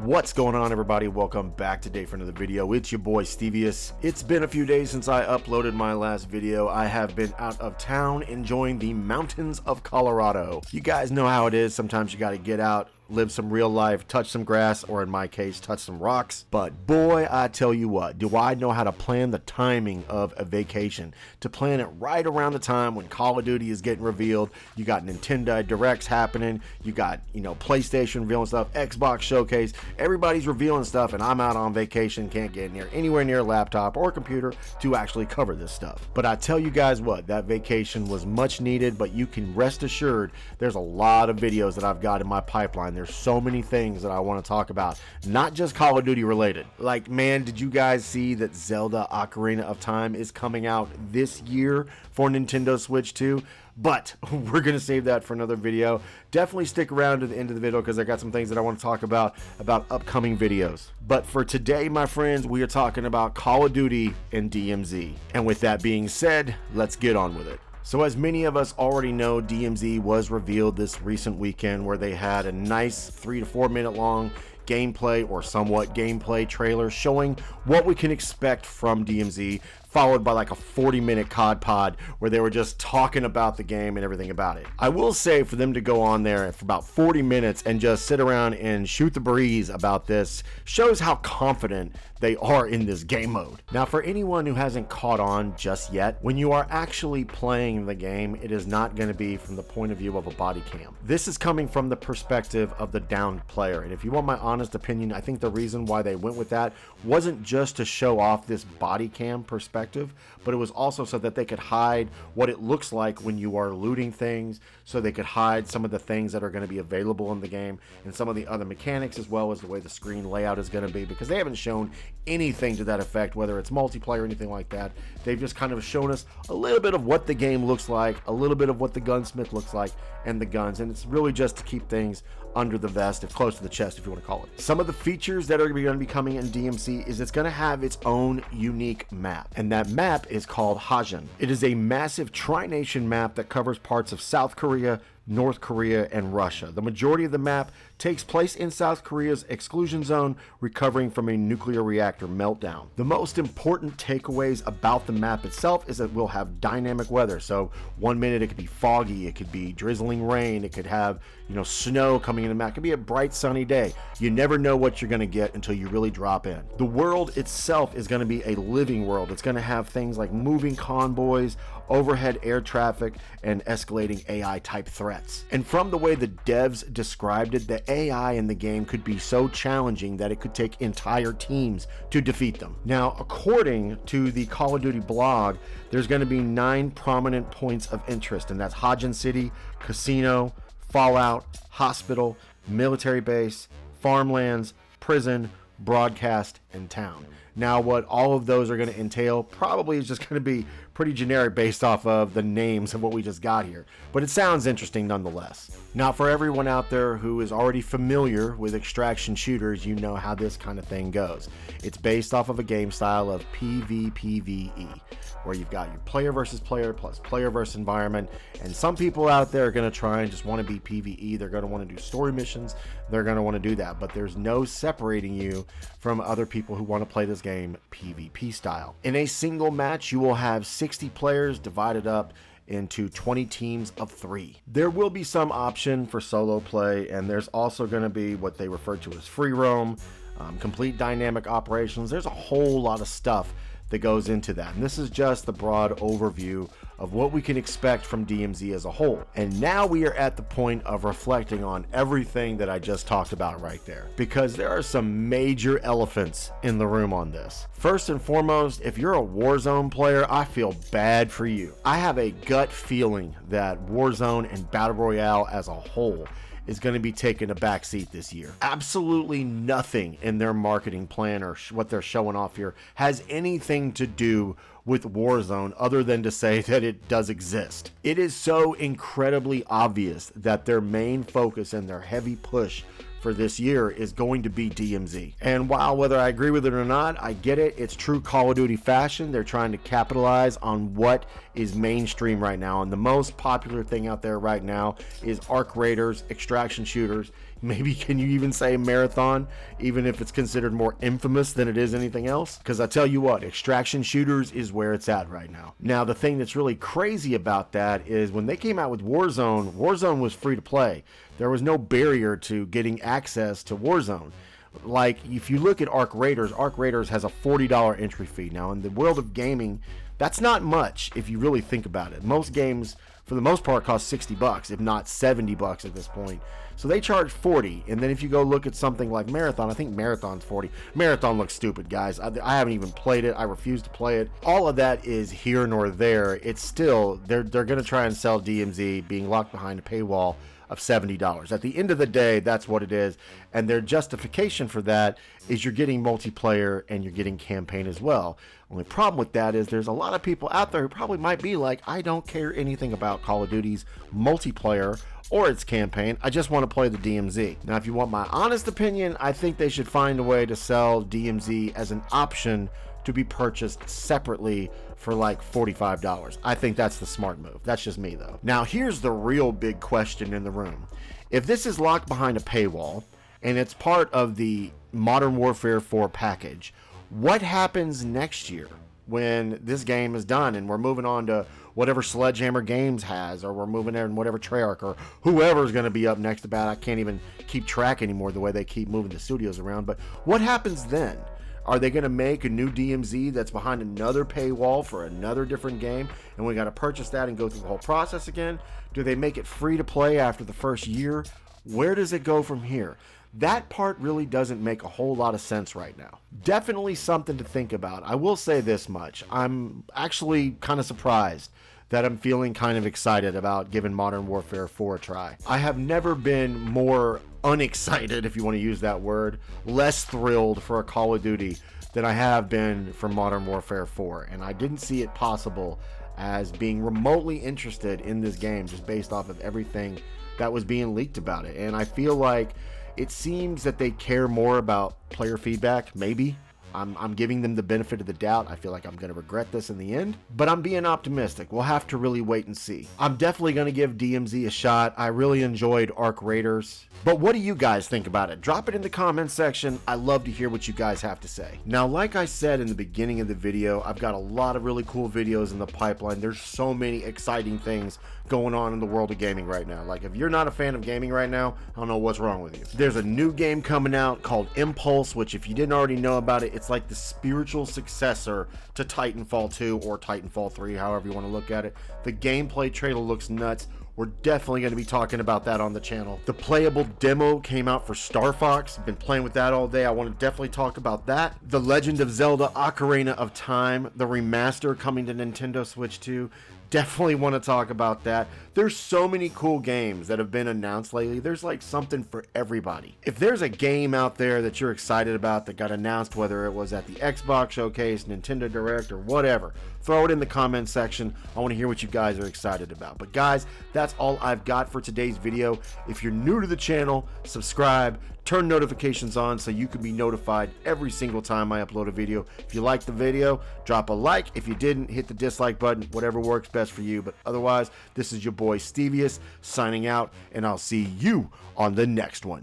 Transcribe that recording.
What's going on, everybody? Welcome back today for another video. It's your boy Stevius. It's been a few days since I uploaded my last video. I have been out of town enjoying the mountains of Colorado. You guys know how it is. Sometimes you got to get out, live some real life, touch some grass, or in my case, touch some rocks. But boy, I tell you what, do I know how to plan the timing of a vacation, to plan it right around the time when Call of Duty is getting revealed. You got Nintendo Directs happening, you got, PlayStation revealing stuff, Xbox Showcase, everybody's revealing stuff, and I'm out on vacation, can't get anywhere near a laptop or computer to actually cover this stuff. But I tell you guys what, that vacation was much needed, but you can rest assured there's a lot of videos that I've got in my pipeline. There's so many things that I want to talk about, not just Call of Duty related. Like, man, did you guys see that Zelda Ocarina of Time is coming out this year for Nintendo Switch 2? But we're going to save that for another video. Definitely stick around to the end of the video because I got some things that I want to talk about upcoming videos. But for today, my friends, we are talking about Call of Duty and DMZ. And with that being said, let's get on with it. So as many of us already know, DMZ was revealed this recent weekend where they had a nice 3 to 4 minute long gameplay or somewhat gameplay trailer showing what we can expect from DMZ, followed by like a 40-minute COD pod where they were just talking about the game and everything about it. I will say, for them to go on there for about 40 minutes and just sit around and shoot the breeze about this shows how confident they are in this game mode. Now, for anyone who hasn't caught on just yet, when you are actually playing the game, it is not going to be from the point of view of a body cam. This is coming from the perspective of the downed player. And if you want my honest opinion, I think the reason why they went with that wasn't just to show off this body cam perspective, but it was also so that they could hide what it looks like when you are looting things, so they could hide some of the things that are going to be available in the game and some of the other mechanics, as well as the way the screen layout is going to be, because they haven't shown anything to that effect, whether it's multiplayer or anything like that. They've just kind of shown us a little bit of what the game looks like, a little bit of what the gunsmith looks like, and the guns, and it's really just to keep things under the vest, if close to the chest, if you want to call it. Some of the features that are going to be coming in DMZ is it's going to have its own unique map, and that map is called Hajin. It is a massive tri-nation map that covers parts of South Korea, North Korea, and Russia. The majority of the map takes place in South Korea's exclusion zone, recovering from a nuclear reactor meltdown. The most important takeaways about the map itself is that we'll have dynamic weather. So 1 minute it could be foggy, it could be drizzling rain, it could have, snow coming in the map. It could be a bright sunny day. You never know what you're going to get until you really drop in. The world itself is going to be a living world. It's going to have things like moving convoys, overhead air traffic, and escalating AI type threats. And from the way the devs described it, the AI in the game could be so challenging that it could take entire teams to defeat them. Now, according to the Call of Duty blog, there's going to be 9 prominent points of interest, and that's Hajin City, Casino, Fallout, Hospital, Military Base, Farmlands, Prison, Broadcast, and Town. Now, what all of those are going to entail probably is just going to be pretty generic based off of the names of what we just got here, but it sounds interesting nonetheless. Now, for everyone out there who is already familiar with extraction shooters, you know how this kind of thing goes. It's based off of a game style of PvPvE, where you've got your player versus player plus player versus environment, and some people out there are going to try and just want to be PvE. They're going to want to do story missions, they're going to want to do that, but there's no separating you from other people who want to play this game PvP style. In a single match, you will have 60 players divided up into 20 teams of 3. There will be some option for solo play, and there's also going to be what they refer to as free roam, complete dynamic operations. There's a whole lot of stuff that goes into that, and this is just the broad overview of what we can expect from DMZ as a whole. And now we are at the point of reflecting on everything that I just talked about right there, because there are some major elephants in the room on this. First and foremost, if you're a Warzone player, I feel bad for you. I have a gut feeling that Warzone and Battle Royale as a whole is going to be taking a back seat this year. Absolutely nothing in their marketing plan or what they're showing off here has anything to do with Warzone other than to say that it does exist. It is so incredibly obvious that their main focus and their heavy push for this year is going to be DMZ. And while whether I agree with it or not, I get it. It's true Call of Duty fashion. They're trying to capitalize on what is mainstream right now. And the most popular thing out there right now is arc raiders, extraction shooters. Maybe can you even say marathon, even if it's considered more infamous than it is anything else? Because I tell you what, extraction shooters is where it's at right now. Now, the thing that's really crazy about that is when they came out with Warzone, Warzone was free to play. There was no barrier to getting access to Warzone. Like, if you look at Arc Raiders has a $40 entry fee. Now, in the world of gaming, that's not much if you really think about it. Most games, for the most part, cost $60, if not $70 at this point. So they charge $40, and then if you go look at something like Marathon, I think Marathon's $40. Marathon looks stupid, guys. I haven't even played it. I refuse to play it. All of that is here nor there. It's still, they're going to try and sell DMZ being locked behind a paywall of $70. At the end of the day, that's what it is, and their justification for that is you're getting multiplayer and you're getting campaign as well. Only problem with that is there's a lot of people out there who probably might be like, I don't care anything about Call of Duty's multiplayer or its campaign. I just want to play the DMZ. Now, if you want my honest opinion, I think they should find a way to sell DMZ as an option to be purchased separately for like $45. I think that's the smart move. That's just me though. Now, here's the real big question in the room. If this is locked behind a paywall and it's part of the Modern Warfare 4 package, what happens next year when this game is done and we're moving on to whatever Sledgehammer Games has, or we're moving in whatever Treyarch or whoever's going to be up next about? I can't even keep track anymore the way they keep moving the studios around. But what happens then? Are they going to make a new DMZ that's behind another paywall for another different game, and we got to purchase that and go through the whole process again? Do they make it free to play after the first year? Where does it go from here? That part really doesn't make a whole lot of sense right now. Definitely something to think about. I will say this much. I'm actually kind of surprised that I'm feeling kind of excited about giving Modern Warfare 4 a try. I have never been more unexcited, if you want to use that word, less thrilled for a Call of Duty than I have been for Modern Warfare 4. And I didn't see it possible as being remotely interested in this game just based off of everything that was being leaked about it. And I feel like it seems that they care more about player feedback, maybe. I'm giving them the benefit of the doubt. I feel like I'm going to regret this in the end, but I'm being optimistic. We'll have to really wait and see. I'm definitely going to give DMZ a shot. I really enjoyed Arc Raiders. But what do you guys think about it? Drop it in the comments section. I love to hear what you guys have to say. Now, like I said in the beginning of the video, I've got a lot of really cool videos in the pipeline. There's so many exciting things going on in the world of gaming right now. Like, if you're not a fan of gaming right now, I don't know what's wrong with you. There's a new game coming out called Impulse, which if you didn't already know about it, it's like the spiritual successor to Titanfall 2 or Titanfall 3, however you want to look at it. The gameplay trailer looks nuts. We're definitely going to be talking about that on the channel. The playable demo came out for Star Fox. Been playing with that all day. I want to definitely talk about that. The Legend of Zelda Ocarina of Time, the remaster coming to Nintendo Switch 2. Definitely want to talk about that. There's so many cool games that have been announced lately. There's like something for everybody. If there's a game out there that you're excited about that got announced, whether it was at the Xbox Showcase, Nintendo Direct, or whatever, throw it in the comment section. I want to hear what you guys are excited about. But guys, that's all I've got for today's video. If you're new to the channel, subscribe, turn notifications on so you can be notified every single time I upload a video. If you liked the video, drop a like. If you didn't, hit the dislike button, whatever works best for you. But otherwise, this is your boy Stevius signing out, and I'll see you on the next one.